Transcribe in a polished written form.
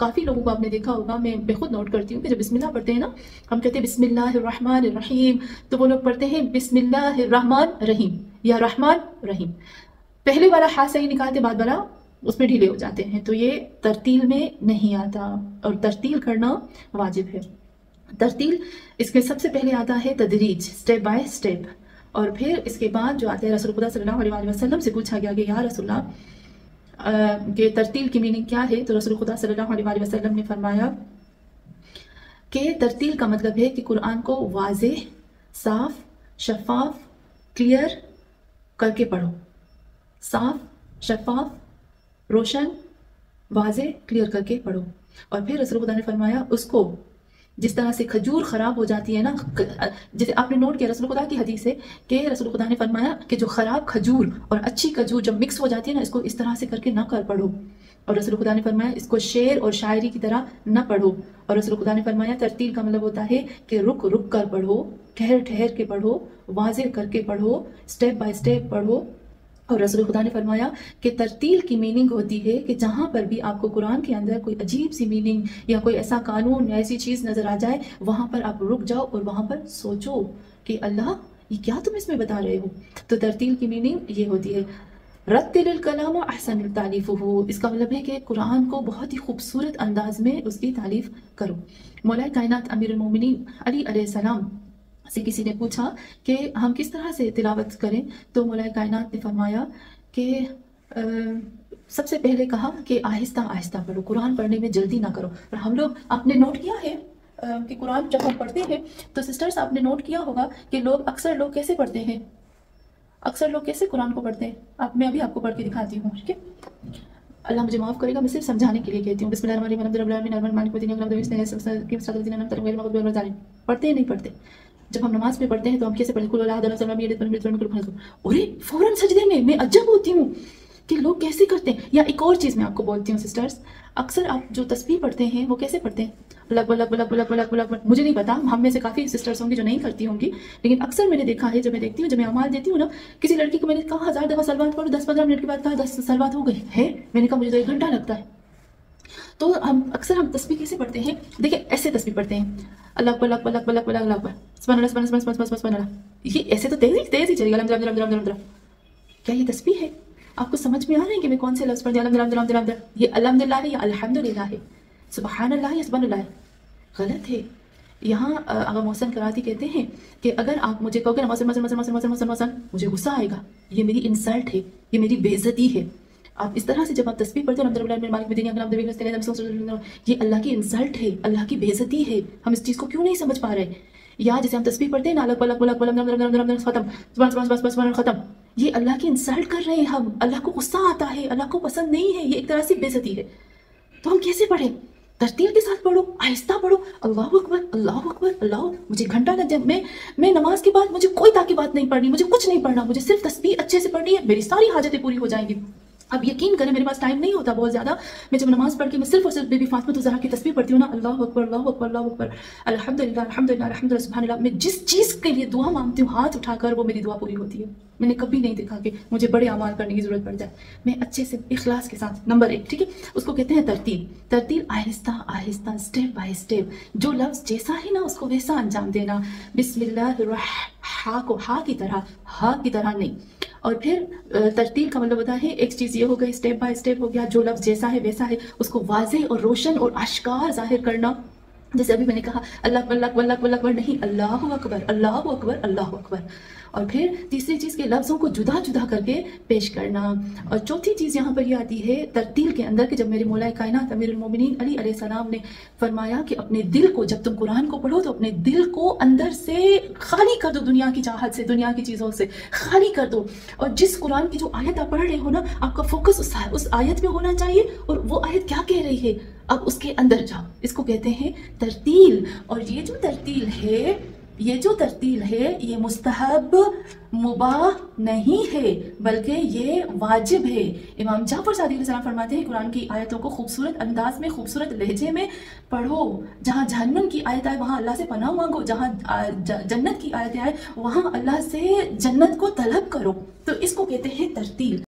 काफ़ी लोगों को आपने देखा होगा, मैं खुद नोट करती हूँ कि जब बिस्मिल्लाह पढ़ते हैं ना, हम कहते हैं बिस्मिल्लाहिर्रहमानिर्रहीम, तो वो लोग पढ़ते हैं बिस्मिल्लाहिर्रहमानिर्रहीम या रहमान रहीम। पहले वाला हा सही निकालते, बाद वाला उसमें ढीले हो जाते हैं, तो ये तरतील में नहीं आता, और तरतील करना वाजिब है। तरतील इसके सबसे पहले आता है तदरीज, स्टेप बाय स्टेप, और फिर इसके बाद जो आता है रसूल खुदा सल्लल्लाहु अलैहि वसल्लम से पूछा गया कि या रसूलल्लाह के तरतील की मीनिंग क्या है, तो रसूल खुदा सल्लल्लाहु अलैहि वसल्लम ने फरमाया कि तरतील का मतलब है कि कुरान को वाज़ेह, साफ, शफाफ, क्लियर करके पढ़ो। साफ, शफाफ, रोशन, वाज़ेह, क्लियर करके पढ़ो। और फिर रसूल खुदा ने फरमाया उसको जिस तरह से खजूर ख़राब हो जाती है ना, जैसे आपने नोट किया रसूल खुदा की हदीस है कि रसूल खुदा ने फरमाया कि जो ख़राब खजूर और अच्छी खजूर जब मिक्स हो जाती है ना, इसको इस तरह से करके ना कर पढ़ो। और रसूल खुदा ने फरमाया इसको शेर और शायरी की तरह न पढ़ो। और रसूल खुदा ने फरमाया तरतील का मतलब होता है कि रुक रुक कर पढ़ो, ठहर ठहर के पढ़ो, वाज़ेह करके पढ़ो, स्टेप बाय स्टेप पढ़ो। और रसूल खुदा ने फरमाया कि तरतील की मीनिंग होती है कि जहाँ पर भी आपको कुरान के अंदर कोई अजीब सी मीनिंग या कोई ऐसा कानून या ऐसी चीज़ नज़र आ जाए, वहाँ पर आप रुक जाओ और वहाँ पर सोचो कि अल्लाह ये क्या तुम इसमें बता रहे हो। तो तरतील की मीनिंग ये होती है रत्तिलिल कलाम अहसन तारीफ़ुहु, इसका मतलब है कि कुरान को बहुत ही खूबसूरत अंदाज में उसकी तारीफ़ करो। मौला कायनात अमीरुल मोमिनीन अली अलैहिस्सलाम से किसी ने पूछा कि हम किस तरह से तिलावत करें, तो मौला कायनात ने फरमाया कि सबसे पहले कहा कि आहिस्ता आहिस्ता पढ़ो, कुरान पढ़ने में जल्दी ना करो। और हम लोग आपने नोट किया है कि कुरान जब हम पढ़ते हैं तो सिस्टर्स आपने नोट किया होगा कि अक्सर लोग कैसे पढ़ते हैं, अक्सर लोग कैसे कुरान को पढ़ते हैं। मैं अभी आपको पढ़ के दिखाती हूँ, ठीक है। अल्लाह मुझे माफ़ करेगा, मैं सिर्फ समझाने के लिए कहती हूँ। पढ़ते हैं नहीं पढ़ते। जब हम नमाज में पढ़ते हैं तो हम कैसे पढ़ते हैं, अरे फौरन सजदे में। मैं अजब होती हूँ कि लोग कैसे करते हैं। या एक और चीज़ मैं आपको बोलती हूँ सिस्टर्स, अक्सर आप जो तस्बीह पढ़ते हैं वो कैसे पढ़ते हैं, लग बलग बलग बलग बलग बलग। मुझे नहीं पता, हम में से काफ़ी सिस्टर्स होंगी जो नहीं करती होंगी, लेकिन अक्सर मैंने देखा है, जब मैं देखती हूँ, जब मैं अमाल देती हूँ ना, किसी लड़की को मैंने कहा 1000 दफ़ा सलवात पढ़ो, 10-15 मिनट के बाद कहा 10 सलवात हो गई है, मैंने कहा मुझे तो 1 घंटा लगता है। तो हम तस्बीह कैसे पढ़ते हैं, देखिए ऐसे तस्बीह पढ़ते हैं, अल्लाह अकबर अल्लाह अकबर अल्लाह अकबर अल्लाह अकबर सुभान अल्लाह। ये ऐसे तो तेजी तेजी चलेगा, अल्हम्दुलिल्लाह। क्या ये तस्बीह है? आपको समझ में आ रहा है कि मैं कौन से लफ्ज़ पढ़ती हूँ? अल्हम्दुलिल्लाह, ये अल्हम्दुलिल्लाह है या अल्हम्दुलिल्लाह है, सुभान अल्लाह या सुभान अल्लाह है? गलत है। यहाँ अगर मोहसन कराती कहते हैं कि अगर आप मुझे कहोगे ना मोहसन, मुझे गुस्सा आएगा, ये मेरी इंसल्ट है, ये मेरी बेइज्जती है। आप इस तरह से जब आप तस्बीह पढ़ते हो, ये अल्लाह की इंसल्ट है, अल्लाह की बेइज्जती है। हम इस चीज़ को क्यों नहीं समझ पा रहे? या जैसे हम तस्बीह पढ़ते हैं ना, खत्म, ये अल्लाह की इंसल्ट कर रहे हैं हम, अल्लाह को गुस्सा आता है, अल्लाह को पसंद नहीं है, ये एक तरह से बेइज्जती है। तो हम कैसे पढ़ें? तरतील के साथ पढ़ो, आहिस्ता पढ़ो, अल्लाहु अकबर अल्लाहु अकबर अल्लाह। मुझे घंटा लग जाए, मैं नमाज के बाद मुझे कोई ताकि बात नहीं पढ़नी, मुझे कुछ नहीं पढ़ना, मुझे सिर्फ तस्बीह अच्छे से पढ़नी है, मेरी सारी हाजतें पूरी हो जाएंगी। अब यकीन करें मेरे पास टाइम नहीं होता बहुत ज़्यादा, मैं जब नमाज पढ़ के मैं सिर्फ और सिर्फ बेबी फातिमा ज़हरा की तस्बीह पढ़ती हूँ ना, अल्लाहु अकबर अल्लाहु अकबर अल्लाहु अकबर अल्हम्दुलिल्लाह अल्हम्दुलिल्लाह अल्हम्दुलिल्लाह सुभान अल्लाह। मैं जिस चीज़ के लिए दुआ मांगती हूँ हाथ उठाकर, वो मेरी दुआ पूरी होती है। मैंने कभी नहीं देखा कि मुझे बड़े अमाल करने की ज़रूरत पड़ जाए। मैं अच्छे से इखलास के साथ, नंबर 1, ठीक है, उसको कहते हैं तरतील। तरतील Aahista Aahista, step by step, जो लफ्ज़ जैसा है ना उसको वैसा अंजाम देना। बिस्मिल्लाह, हा को हा की तरह नहीं। और फिर तरतील का मतलब होता है, एक चीज़ ये हो गई, स्टेप बाय स्टेप हो गया, जो लफ्ज़ जैसा है वैसा है, उसको वाज़ेह और रोशन और आश्कार ज़ाहिर करना। जैसे अभी मैंने कहा अल्लाह अकबर अल्लाह अकबर अल्लाह अकबर नहीं, अल्लाहु अकबर अल्लाहु अकबर अल्लाहु अकबर। और फिर तीसरी चीज़ के लफ्ज़ों को जुदा जुदा करके पेश करना। और चौथी चीज़ यहाँ पर ये आती है तरतील के अंदर कि जब मेरे मौला कायनात अमीरुल मोमिनीन अली अलैहिस्सलाम ने फरमाया कि अपने दिल को, जब तुम कुरान को पढ़ो तो अपने दिल को अंदर से खाली कर दो, दुनिया की चाहत से, दुनिया की चीज़ों से खाली कर दो। और जिस कुरान की जो आयत आप पढ़ रहे हो ना, आपका फोकस उस आयत में होना चाहिए, और वो आयत क्या कह रही है अब उसके अंदर जाओ। इसको कहते हैं तरतील। और ये जो तरतील है ये मुस्तहब मुबाह नहीं है, बल्कि ये वाजिब है। इमाम जाफर सादिक अलैहिस्सलाम फरमाते हैं कुरान की आयतों को खूबसूरत अंदाज में, खूबसूरत लहजे में पढ़ो। जहाँ जहन्नम की आयत आए वहाँ अल्लाह से पनाह मांगो, जहाँ जन्नत की आयत आए वहाँ अल्लाह से जन्नत को तलब करो। तो इसको कहते हैं तरतील।